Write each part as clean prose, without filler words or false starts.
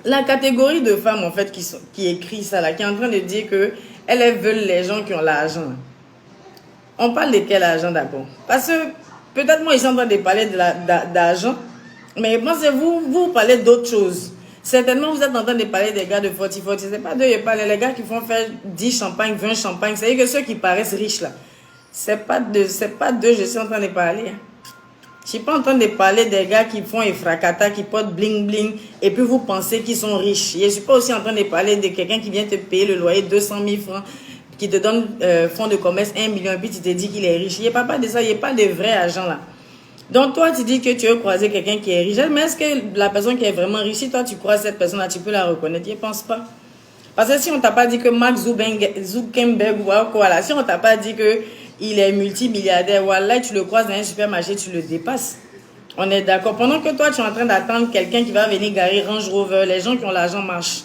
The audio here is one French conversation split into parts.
La catégorie de femmes, en fait, qui écrit ça, là, qui est en train de dire que elles veulent les gens qui ont l'argent. On parle de quel argent, d'accord? Parce que peut-être moi, ils sont en train de parler d'argent, mais pensez-vous, vous parlez d'autre chose. Certainement, vous êtes en train de parler des gars de 40-40. C'est pas d'eux, les gars qui font faire 10 champagnes, 20 champagnes. C'est-à-dire que ceux qui paraissent riches, là, c'est pas d'eux, je suis en train de parler. Hein. Je suis pas en train de parler des gars qui font effracata, qui portent bling bling, et puis vous pensez qu'ils sont riches. Je suis pas aussi en train de parler de quelqu'un qui vient te payer le loyer 200 000 francs, qui te donne fonds de commerce 1 million, et puis tu te dis qu'il est riche. Il n'y a pas de ça, il n'y a pas de vrai argent là. Donc toi, tu dis que tu veux croiser quelqu'un qui est riche, mais est-ce que la personne qui est vraiment riche, si toi tu croises cette personne-là, tu peux la reconnaître? Je ne pense pas. Parce que si on t'a pas dit que Mark Zuckerberg ou quoi là, si on t'a pas dit que il est multimilliardaire, voilà, tu le croises dans un supermarché, tu le dépasses. On est d'accord. Pendant que toi, tu es en train d'attendre quelqu'un qui va venir garer Range Rover, les gens qui ont l'argent marchent.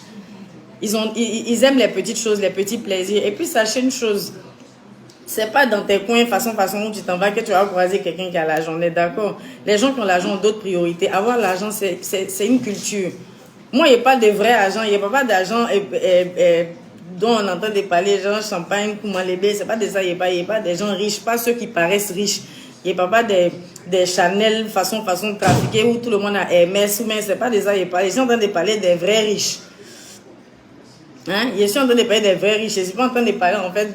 Ils aiment les petites choses, les petits plaisirs. Et puis, sachez une chose, c'est pas dans tes coins, façon où tu t'en vas que tu vas croiser quelqu'un qui a l'argent. On est d'accord. Les gens qui ont l'argent ont d'autres priorités. Avoir l'argent, c'est une culture. Moi, il n'y a pas de vrai argent. Il n'y a pas d'argent dont on entend parler, genre champagne, Koumalébé, c'est pas de ça, il n'y a pas des gens riches, pas ceux qui paraissent riches. Il n'y a pas des Chanel façon de trafiquer où tout le monde a Hermès, mais c'est pas de ça, il n'y a pas. Je suis en train de parler des vrais riches. Hein? Je suis en train de parler des vrais riches, je ne suis pas en train de parler en fait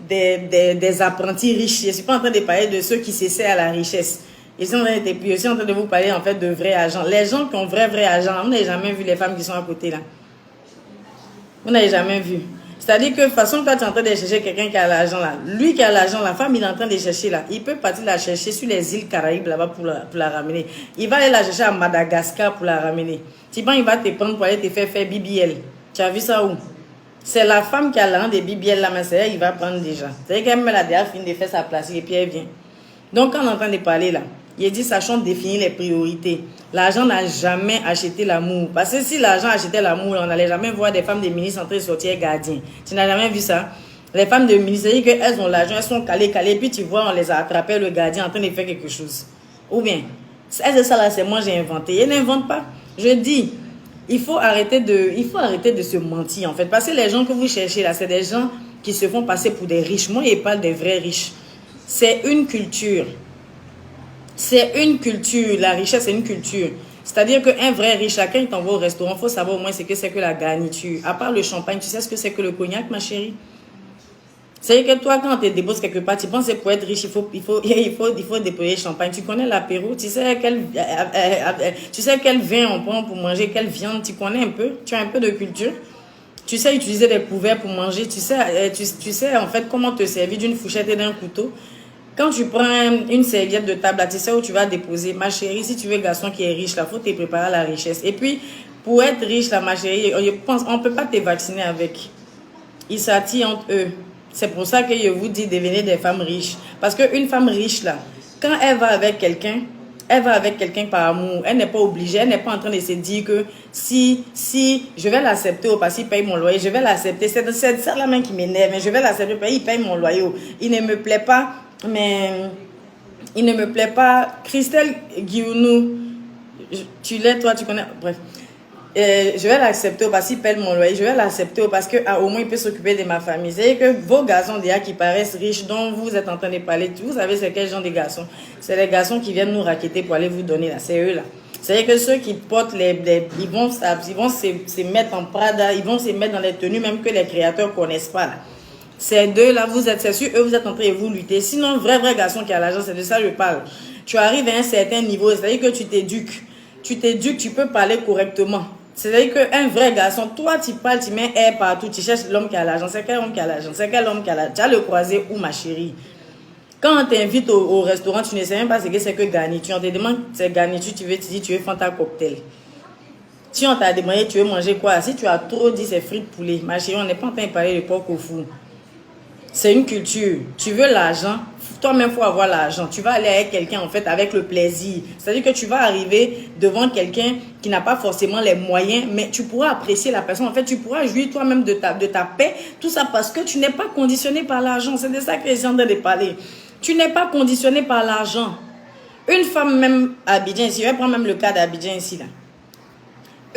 des apprentis riches, je ne suis pas en train de parler de ceux qui s'essaient à la richesse. Je suis en train de vous parler en fait de vrai argent. Les gens qui ont vrai argent, vous n'avez jamais vu les femmes qui sont à côté là. Vous n'avez jamais vu. C'est-à-dire que de toute façon, toi, tu es en train de chercher quelqu'un qui a l'argent là. Lui qui a l'argent, la femme, il est en train de chercher là. Il peut partir la chercher sur les îles Caraïbes là-bas pour la ramener. Il va aller la chercher à Madagascar pour la ramener. Tu penses, il va te prendre pour aller te faire BBL. Tu as vu ça où? C'est la femme qui a l'argent des BBL là, mais c'est elle, il va prendre déjà. C'est-à-dire qu'elle met la déjà fini de faire sa place et puis elle vient. Donc, quand on est en train de parler là, il dit, sachons définir les priorités. L'argent n'a jamais acheté l'amour. Parce que si l'argent achetait l'amour, on n'allait jamais voir des femmes de ministres en train de sortir gardiens. Tu n'as jamais vu ça? Les femmes de ministres, c'est-à-dire qu'elles ont l'argent, elles sont calées, puis tu vois, on les a attrapées, le gardien en train de faire quelque chose. Ou bien, c'est ça là, c'est moi j'ai inventé. Elle n'invente pas. Je dis, il faut arrêter de se mentir en fait. Parce que les gens que vous cherchez là, c'est des gens qui se font passer pour des riches. Moi, je parle des vrais riches. C'est une culture. C'est une culture. La richesse, c'est une culture. C'est-à-dire qu'un vrai riche, quand il t'envoie au restaurant, il faut savoir au moins ce que c'est que la garniture. À part le champagne, tu sais ce que c'est que le cognac, ma chérie? C'est-à-dire que toi, quand tu te déposes quelque part, tu penses que pour être riche, il faut déposer le champagne. Tu connais l'apéro, tu sais quel vin on prend pour manger, quelle viande, tu connais un peu, tu as un peu de culture. Tu sais utiliser des couverts pour manger, tu sais en fait comment te servir d'une fourchette et d'un couteau. Quand tu prends une serviette de table, là, tu sais où tu vas déposer. Ma chérie, si tu veux un garçon qui est riche, il faut te préparer à la richesse. Et puis, pour être riche, là, ma chérie, on ne peut pas te vacciner avec. Ils s'attirent entre eux. C'est pour ça que je vous dis devenez des femmes riches. Parce qu'une femme riche, là, quand elle va avec quelqu'un par amour. Elle n'est pas obligée, elle n'est pas en train de se dire que si je vais l'accepter parce qu'il paye mon loyer, je vais l'accepter. C'est ça la main qui m'énerve, mais je vais l'accepter parce qu'il paye mon loyer. Il ne me plaît pas, mais il ne me plaît pas. Christelle Guillaunou, tu l'es, toi, tu connais. Bref. Je vais l'accepter parce qu'il paye mon loyer. Je vais l'accepter parce qu'au moins il peut s'occuper de ma famille. C'est que vos garçons déjà qui paraissent riches, dont vous êtes en train de parler, vous savez c'est quel genre de garçons? C'est les garçons qui viennent nous raqueter pour aller vous donner là. C'est eux là. C'est que ceux qui portent ils vont se mettre en Prada, ils vont se mettre dans les tenues même que les créateurs connaissent pas là. Ces deux là, c'est sûr, eux vous êtes en train de vous lutter. Sinon, vrai garçon qui a l'argent, c'est de ça que je parle. Tu arrives à un certain niveau, c'est-à-dire que tu t'éduques. Tu peux parler correctement. C'est-à-dire qu'un vrai garçon, toi tu parles, tu mets air partout, tu cherches l'homme qui a l'argent. C'est quel homme qui a l'argent? C'est quel homme qui a l'argent? Tu as le croisé où, ma chérie? Quand on t'invite au restaurant, tu ne sais même pas ce que c'est que garniture. On te demande c'est garniture, tu dis tu veux Fanta cocktail. Si on t'a demandé tu veux manger quoi? Si tu as trop dit c'est frites poulet, ma chérie, on n'est pas en train de parler de porc au four. C'est une culture. Tu veux l'argent, toi-même, il faut avoir l'argent. Tu vas aller avec quelqu'un, en fait, avec le plaisir. C'est-à-dire que tu vas arriver devant quelqu'un qui n'a pas forcément les moyens, mais tu pourras apprécier la personne. En fait, tu pourras jouir toi-même de ta paix. Tout ça parce que tu n'es pas conditionné par l'argent. C'est de ça que les gens ont de parler. Tu n'es pas conditionné par l'argent. Une femme, même à Abidjan ici, je vais prendre même le cas d'Abidjan ici, là.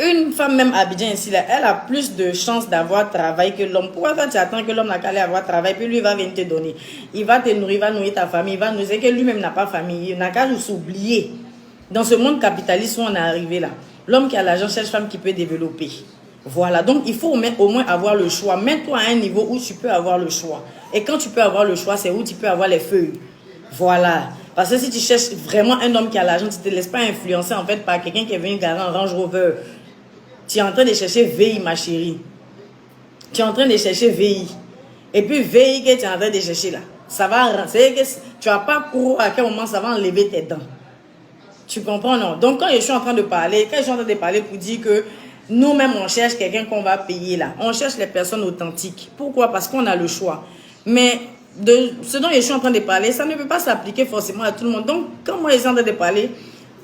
Une femme même à Abidjan ici, là, elle a plus de chances d'avoir travail que l'homme. Pourquoi toi tu attends que l'homme n'a qu'à aller avoir travail, puis lui il va venir te donner. Il va te nourrir, il va nourrir ta famille, il va nourrir que lui-même n'a pas famille. Il n'a qu'à s'oublier. Dans ce monde capitaliste où on est arrivé là, l'homme qui a l'argent cherche femme qui peut développer. Voilà, donc il faut au moins avoir le choix. Mets-toi à un niveau où tu peux avoir le choix. Et quand tu peux avoir le choix, c'est où tu peux avoir les feuilles. Voilà. Parce que si tu cherches vraiment un homme qui a l'argent, tu ne te laisses pas influencer en fait par quelqu'un qui est venu garer en Range Rover. Tu es en train de chercher VI, ma chérie. Tu es en train de chercher VI. Et puis VI que tu es en train de chercher là, ça va... C'est que tu vas pas couru à quel moment ça va enlever tes dents. Tu comprends, non? Donc quand je suis en train de parler, pour dire que nous-mêmes, on cherche quelqu'un qu'on va payer là. On cherche les personnes authentiques. Pourquoi? Parce qu'on a le choix. Mais de ce dont je suis en train de parler, ça ne peut pas s'appliquer forcément à tout le monde. Donc, quand moi je suis en train de parler,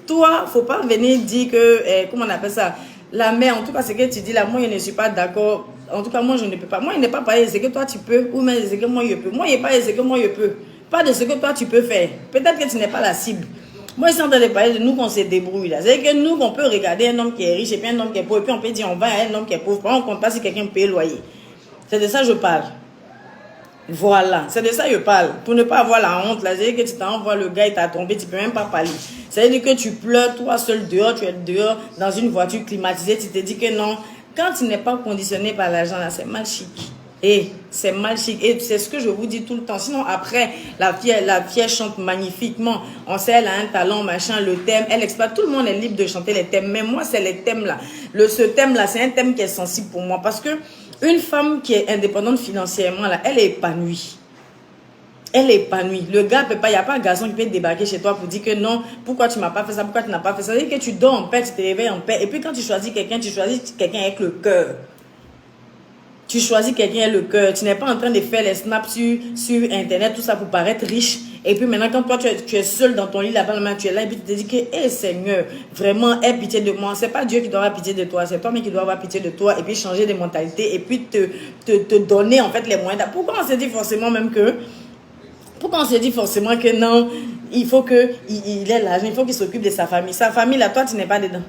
toi, faut pas venir dire que, comment on appelle ça, la mère, en tout cas, ce que tu dis là, moi, je ne suis pas d'accord. En tout cas, moi, je ne peux pas. Moi, je n'ai pas parlé de ce que toi, tu peux, ou même de ce que moi, je peux. Moi, je n'ai pas de ce que moi, je peux. Pas de ce que toi, tu peux faire. Peut-être que tu n'es pas la cible. Moi, je suis en train de parler de nous qu'on se débrouille là. C'est-à-dire que nous, on peut regarder un homme qui est riche et puis un homme qui est pauvre. Et puis on peut dire, on va à un homme qui est pauvre. On ne compte pas si quelqu'un paye le loyer. C'est de ça que je parle. Voilà, c'est de ça que je parle. Pour ne pas avoir la honte là. C'est-à-dire que tu t'envoies le gars, il t'a tombé, tu ne peux même pas parler. C'est-à-dire que tu pleures, toi seul dehors, tu es dehors dans une voiture climatisée. Tu te dis que non. Quand tu n'es pas conditionné par l'argent là, c'est mal chic. Et c'est mal chic. Et c'est ce que je vous dis tout le temps. Sinon, après, la fille chante magnifiquement. On sait, elle a un talent, machin, le thème. Elle exploite. Tout le monde est libre de chanter les thèmes. Mais moi, c'est les thèmes là. Ce thème là, c'est un thème qui est sensible pour moi. Parce que une femme qui est indépendante financièrement, là, elle est épanouie. Elle est épanouie. Le gars peut pas, il n'y a pas un garçon qui peut débarquer chez toi pour dire que non, pourquoi tu m'as pas fait ça, pourquoi tu n'as pas fait ça. C'est-à-dire que tu dors en paix, tu te réveilles en paix. Et puis quand tu choisis quelqu'un avec le cœur. Tu choisis quelqu'un avec le cœur. Tu n'es pas en train de faire les snaps sur Internet, tout ça pour paraître riche. Et puis maintenant, quand toi, tu es seul dans ton lit là-bas, tu es là et puis tu te dis que, hé Seigneur, vraiment, aie pitié de moi. C'est pas Dieu qui doit avoir pitié de toi, c'est toi-même qui dois avoir pitié de toi et puis changer de mentalité et puis te donner en fait les moyens. Pourquoi on se dit forcément que non, il faut qu'il ait l'argent, il faut qu'il s'occupe de sa famille. Sa famille là, toi, tu n'es pas dedans.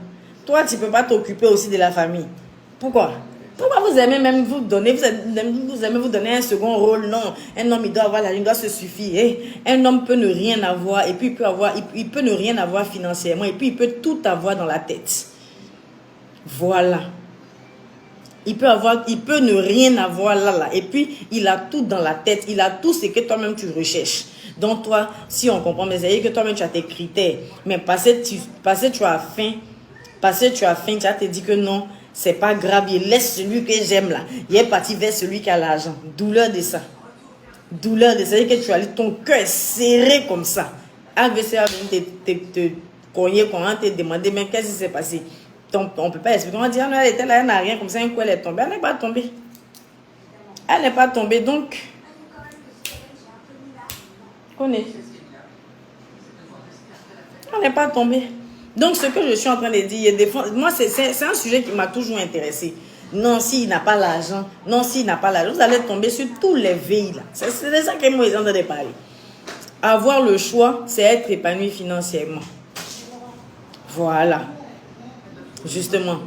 Toi, tu ne peux pas t'occuper aussi de la famille. Pourquoi? Pourquoi vous aimez même vous donner, vous aimez vous donner un second rôle? Non, un homme il doit avoir la il doit se suffire. Un homme peut ne rien avoir et puis il peut ne rien avoir financièrement et puis il peut tout avoir dans la tête. Voilà. Il peut ne rien avoir là et puis il a tout dans la tête, il a tout ce que toi-même tu recherches. Donc toi, si on comprend, mais c'est que toi-même tu as tes critères, mais parce que tu as faim, tu as te dit que non. C'est pas grave, il laisse celui que j'aime là. Il est parti vers celui qui a l'argent. Douleur de ça. Douleur de ça. C'est que tu as ton cœur est serré comme ça. AVC a venu te cogner, quand on te demander, mais qu'est-ce qui s'est passé? On ne peut pas expliquer. On va dire, non, elle était là, elle n'a rien, comme ça, un coup elle est tombée. Elle n'est pas tombée. Elle n'est pas tombée, donc. Connais. Elle n'est pas tombée. Donc, ce que je suis en train de dire, moi, c'est un sujet qui m'a toujours intéressé. Non, s'il n'a pas l'argent, vous allez tomber sur tous les veilles là. C'est de ça que moi, ils ont de parler. Avoir le choix, c'est être épanoui financièrement. Voilà. Justement.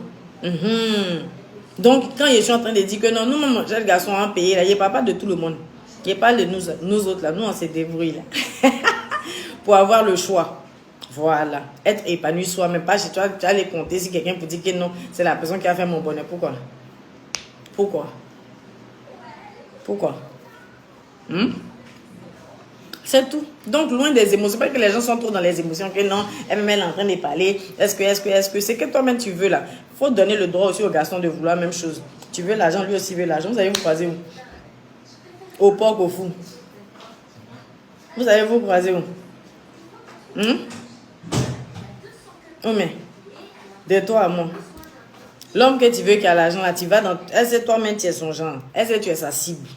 Donc, quand je suis en train de dire que non, nous, mon cher garçon, on va payer là, il n'y a pas de tout le monde. Il parle de nous autres là, nous, on se débrouille là. Pour avoir le choix. Voilà. Être épanoui soi-même. Pas chez toi, tu vas aller compter si quelqu'un peut dire que non, c'est la personne qui a fait mon bonheur. Pourquoi? C'est tout. Donc, loin des émotions. Pas que les gens sont trop dans les émotions. Que non, elle est en train de parler. Est-ce que c'est que toi-même tu veux là. Il faut donner le droit aussi aux garçons de vouloir la même chose. Tu veux l'argent, lui aussi veut l'argent. Vous allez vous croiser où? Au porc, au fou. Vous allez vous croiser où? Oh mais, de toi à moi. L'homme que tu veux qui a l'argent là, tu vas dans... Est-ce que toi-même tu es son genre? Est-ce que tu es sa cible?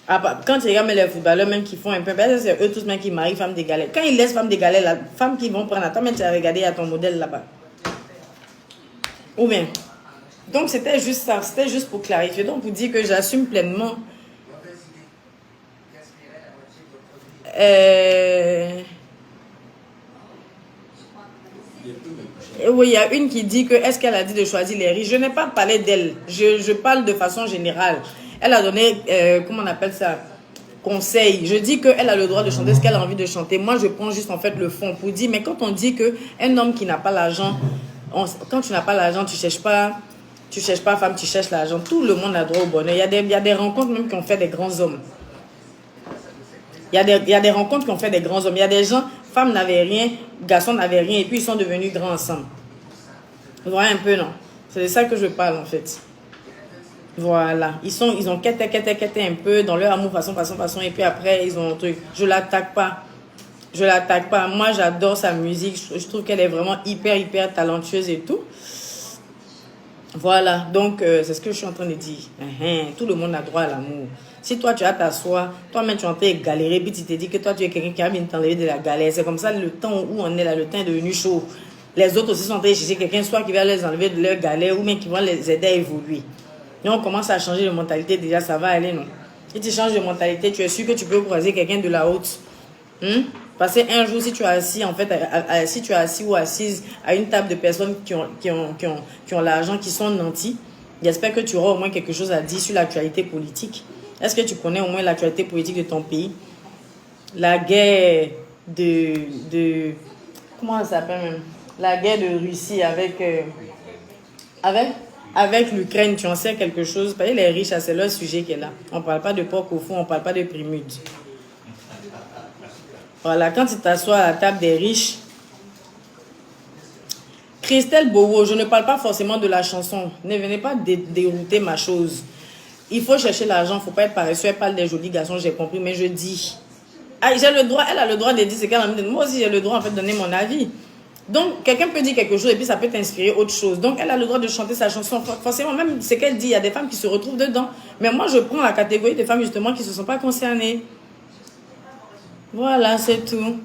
Quand tu regardes les footballeurs même qui font un peu, c'est eux tous même qui marient femme des galets. Quand ils laissent femme des galets, la femme qui vont prendre, toi-même tu as regardé à ton modèle là-bas. Ou bien. Donc c'était juste ça, c'était juste pour clarifier. Donc pour dire que j'assume pleinement. Oui, il y a une qui dit que, est-ce qu'elle a dit de choisir les riches? Je n'ai pas parlé d'elle. Je parle de façon générale. Elle a donné, comment on appelle ça? Conseil. Je dis qu'elle a le droit de chanter ce qu'elle a envie de chanter. Moi, je prends juste en fait le fond pour dire, mais quand on dit qu'un homme qui n'a pas l'argent, quand tu n'as pas l'argent, tu cherches pas femme, tu cherches l'argent. Tout le monde a droit au bonheur. Il y a des rencontres même qui ont fait des grands hommes. Il y a des rencontres qui ont fait des grands hommes. Il y a des gens, femmes n'avaient rien, garçons n'avaient rien, et puis ils sont devenus grands ensemble. Vous voyez un peu, non? C'est de ça que je parle, en fait. Voilà. Ils ont quêté un peu dans leur amour, façon, et puis après, ils ont un truc. Je l'attaque pas. Je l'attaque pas. Moi, j'adore sa musique. Je trouve qu'elle est vraiment hyper talentueuse et tout. Voilà. Donc, c'est ce que je suis en train de dire. Tout le monde a droit à l'amour. Si toi, tu as ta soie, toi-même, tu es en train de galérer, puis tu te dis que toi, tu es quelqu'un qui a bien t'enlever de la galère. C'est comme ça, le temps où on est là, le temps est devenu chaud. Les autres aussi sont en train de chercher quelqu'un, soit qui va les enlever de leur galère, ou bien qui va les aider à évoluer. Et on commence à changer de mentalité, déjà, ça va aller, non? Si tu changes de mentalité, tu es sûr que tu peux croiser quelqu'un de la haute. Parce qu'un jour, si tu es assis, en fait, si tu es assis ou assise à une table de personnes qui ont l'argent, qui sont nantis, j'espère que tu auras au moins quelque chose à dire sur l'actualité politique. Est-ce que tu connais au moins l'actualité politique de ton pays? La guerre comment ça s'appelle même? La guerre de Russie avec l'Ukraine, tu en sais quelque chose? Parce que les riches, c'est leur sujet qui est là. On ne parle pas de porc au fond, on ne parle pas de primude. Voilà, quand tu t'assois à la table des riches, Christelle Bowo, je ne parle pas forcément de la chanson. Ne venez pas dérouter ma chose. Il faut chercher l'argent, il ne faut pas être paresseux. Elle parle des jolis garçons, j'ai compris, mais je dis. J'ai le droit, elle a le droit de dire ce qu'elle a envie de dire. Moi aussi, j'ai le droit en fait de donner mon avis. Donc, quelqu'un peut dire quelque chose et puis ça peut t'inspirer autre chose. Donc, elle a le droit de chanter sa chanson. Forcément, même ce qu'elle dit, il y a des femmes qui se retrouvent dedans. Mais moi, je prends la catégorie des femmes justement qui ne se sont pas concernées. Voilà, c'est tout.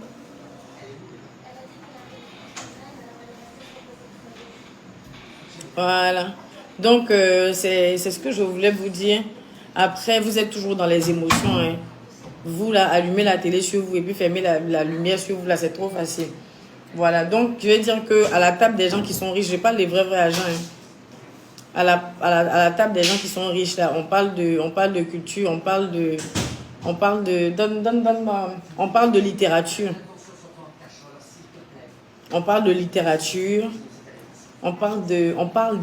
Voilà. Donc, c'est ce que je voulais vous dire. Après, vous êtes toujours dans les émotions. Hein. Vous, là, allumez la télé sur vous et puis fermez la lumière sur vous. Là, c'est trop facile. Voilà. Donc, je vais dire qu'à la table des gens qui sont riches, je parle des vrais agents. Hein. À la table des gens qui sont riches, là, on parle de culture, on parle de littérature. On parle de littérature. On parle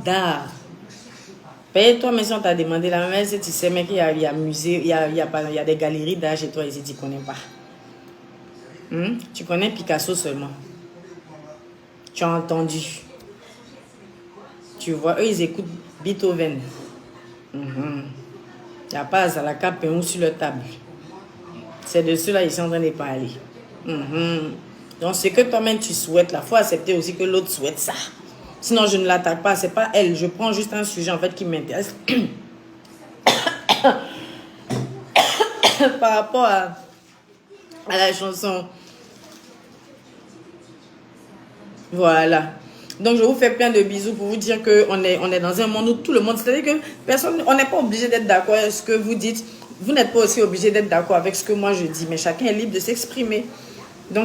d'art. Toi, mais si on t'a demandé la même chose, tu sais, mec, il y a musée, il y a des galeries d'art chez toi, ici, tu ne connais pas. Tu connais Picasso seulement. Tu as entendu. Tu vois, eux, ils écoutent Beethoven. Il n'y a pas Zalaka Peon sur leur table. C'est de ceux-là, ils sont en train de parler. Donc, ce que toi-même, tu souhaites, il faut accepter aussi que l'autre souhaite ça. Sinon, je ne l'attaque pas. C'est pas elle. Je prends juste un sujet, en fait, qui m'intéresse. Par rapport à la chanson. Voilà. Donc, je vous fais plein de bisous pour vous dire qu'on est dans un monde où tout le monde... C'est-à-dire que personne... On n'est pas obligé d'être d'accord avec ce que vous dites. Vous n'êtes pas aussi obligé d'être d'accord avec ce que moi je dis. Mais chacun est libre de s'exprimer. Donc,